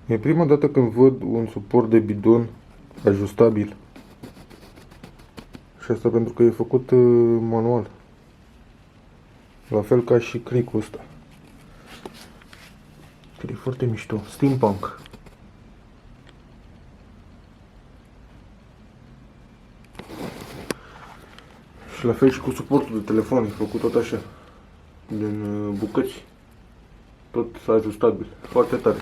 E prima dată când văd un suport de bidon ajustabil. Și asta pentru că e făcut manual. La fel ca și cricul ăsta. E foarte mișto. Steampunk. Și la fel și cu suportul de telefon. E făcut tot așa. Din bucăți. Tot ajustabil. Foarte tare.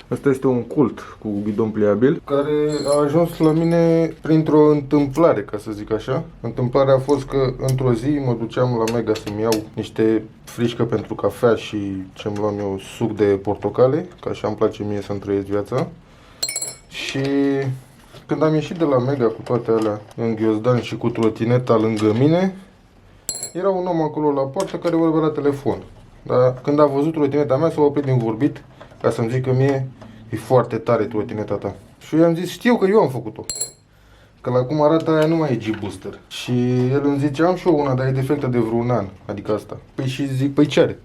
Asta este un cult cu ghidon pliabil care a ajuns la mine printr-o întâmplare, ca să zic așa. Întâmplarea a fost că într-o zi mă duceam la Mega să-mi iau niște frișcă pentru cafea și ce-mi luam eu suc de portocale, că așa îmi place mie să-mi trăiesc viața. Și când am ieșit de la Mega cu toate alea în ghiozdan și cu trotineta lângă mine, era un om acolo la poartă care vorbea la telefon. Dar când a văzut trotineta mea s-a oprit din vorbit ca să-mi zică mie: e foarte tare trotineta ta. Și eu i-am zis: știu că eu am făcut-o, că la cum arată aia nu mai e G-Booster. Și el îmi zice: am și eu una, dar e defectă de vreun an, adică asta. Păi și zic: păi ce are?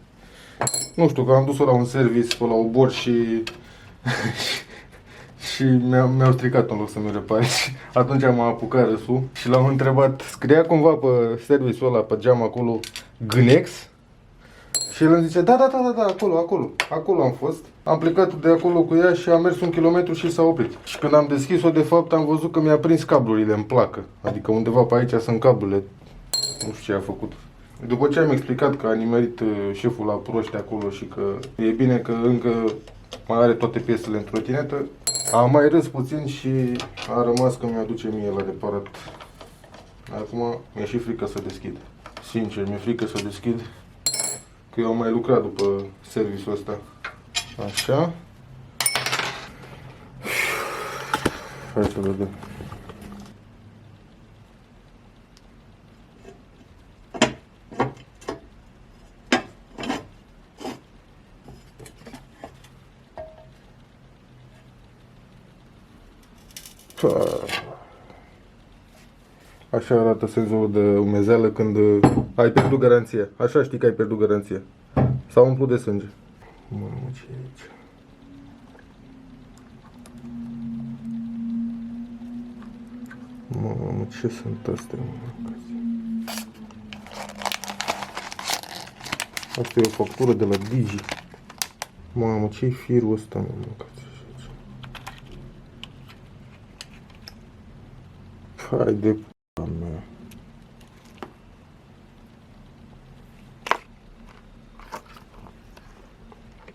Nu știu, că am dus-o la un service pe la Obor și și mi-au stricat în loc să mi repare. Și atunci am apucat râsul și l-am întrebat: scria cumva pe serviciul ăla, pe geam acolo, Gnex? Și el îmi zice: da, acolo am fost. Am plecat de acolo cu ea și am mers 1 kilometru și s-a oprit. Și când am deschis-o, de fapt, am văzut că mi-a prins cablurile în placă. Adică undeva pe aici sunt cablurile. Nu știu ce a făcut. După ce am explicat că a nimerit șeful la proști acolo și că e bine că încă mai are toate piesele în trotinetă, am mai râs puțin și a rămas că mi-aduce mie la reparat. Acum mi-e și frică să deschid. Sincer, mi-e frică să deschid. Că eu am mai lucrat după serviciul ăsta. Așa. Hai să vedem. Așa arată senzorul de umezeală când ai pierdut garanția. Așa știi că ai pierdut garanția. S-a umplut de sânge. Mamă, ce e aici? Mamă, ce sunt astea, mă? Asta e o factură de la Digi. Mamă, ce-i firul ăsta, mă? Hai de p***a mea.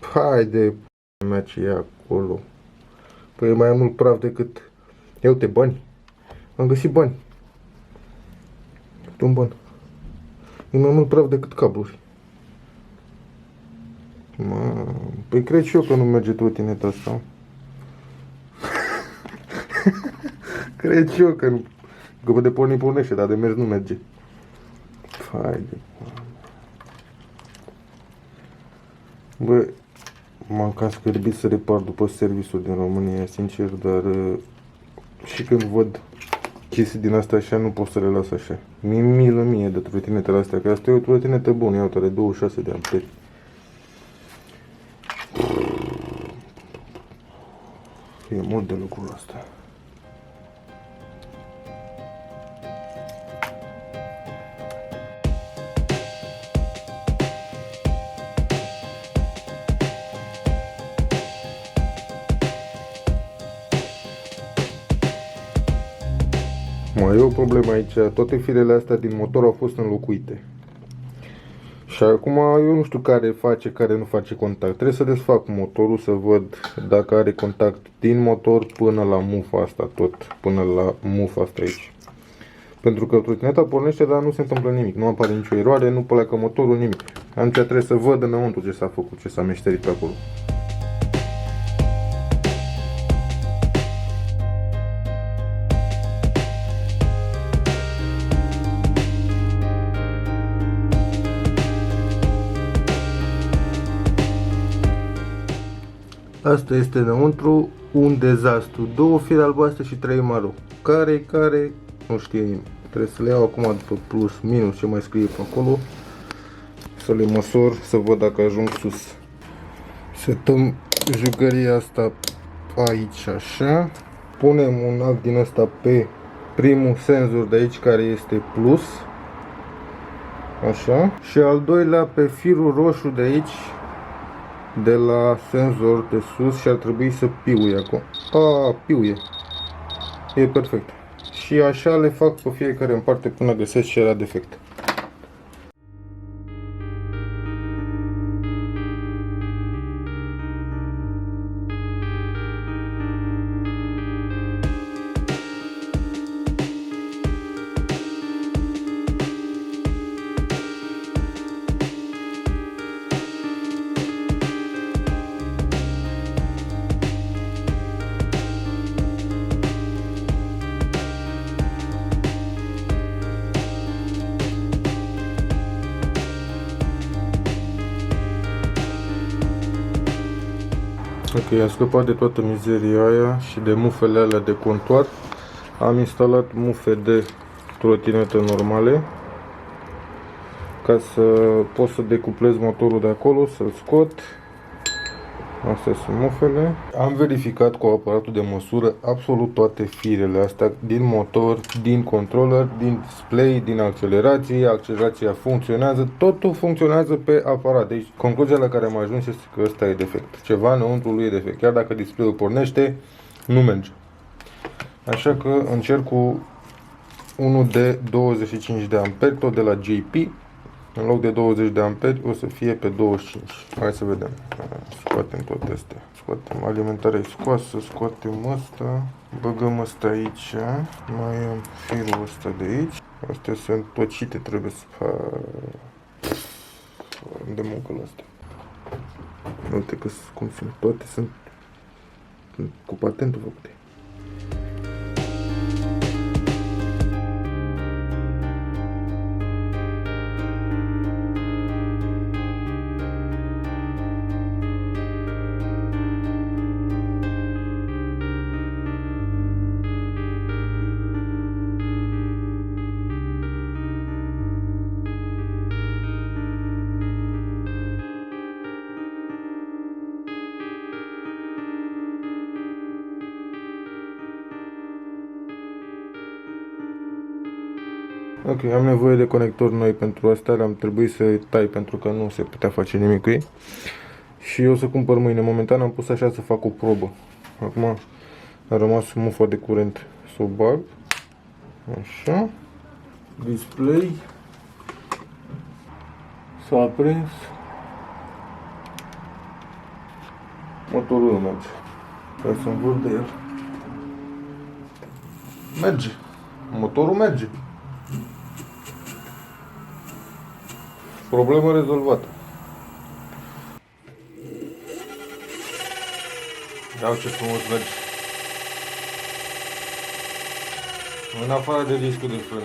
Hai de p***a mea ce e acolo. Păi e mai mult praf decât... Ia uite, bani. Am găsit bani. Uite un ban. E mai mult praf decât cabluri. Păi cred și eu că nu merge trotineta asta. Cred și eu că nu. Că de porni pornește, dar de mers nu merge. Hai de... Bă, m-am cam scârbit să repar după serviciul din România, sincer, dar și când văd chestii din astea așa, nu pot să le las așa. Mi-e milă mie de trotinetele astea, că asta e o trotinetă bună, iată, are 26 de amperi. E mult de lucrul ăsta. Mai e o problemă aici, toate firele astea din motor au fost înlocuite. Și acum eu nu știu care face, care nu face contact. Trebuie să desfac motorul să văd dacă are contact din motor până la mufa asta tot, până la mufa asta aici. Pentru că trotineta pornește, dar nu se întâmplă nimic, nu apare nicio eroare, nu pleacă motorul, nimic. Atunci trebuie să văd înăuntru ce s-a făcut, ce s-a meșterit pe acolo. Asta este înăuntru, un dezastru. 2 fire albastre și 3 maro. Care, nu știe nimeni. Trebuie să le iau acum după plus, minus, ce mai scrie pe acolo. Să le măsor, să văd dacă ajung sus. Setăm jucăria asta aici așa. Punem un alt din ăsta pe primul senzor de aici care este plus. Așa. Și al doilea pe firul roșu de aici, de la senzor de sus, și ar trebui să piuie acum. Piuie. E perfect. Și așa le fac pe fiecare în parte până găsesc ce era defect. Ok, am scăpat de toată mizeria aia și de mufele alea de contour. Am instalat mufe de trotinetă normale ca să pot să decuplez motorul de acolo, să-l scot. Astea sunt mufele. Am verificat cu aparatul de măsură absolut toate firele astea din motor, din controller, din display, din accelerație. Accelerația funcționează, totul funcționează pe aparat. Deci concluzia la care am ajuns este că ăsta e defect. Ceva înăuntru lui e defect. Chiar dacă display-ul pornește, nu merge. Așa că încerc cu unul de 25 de amperi, tot de la JP. În loc de 20 de amperi o să fie pe 25. Hai să vedem. Scoatem tot astea. Scoatem alimentarea scoasă, scoatem ăsta, băgăm ăsta aici, mai am firul ăsta de aici. Astea sunt tocite, trebuie să de muncă la astea. Uite că cum sunt, toate sunt cu patentul făcute. Ok, am nevoie de conectori noi pentru asta, am trebuit să tai pentru că nu se putea face nimic cu ei. Și eu o să cumpăr mâine. Momentan am pus așa să fac o probă. Acum a rămas mufa de curent să o bag. Așa. Display. S-a aprins. Motorul nu merge. Ca să-mi vor de el. Merge. Motorul merge. Problemă rezolvată. Iau ce frumos merge. În afară de discul de frână.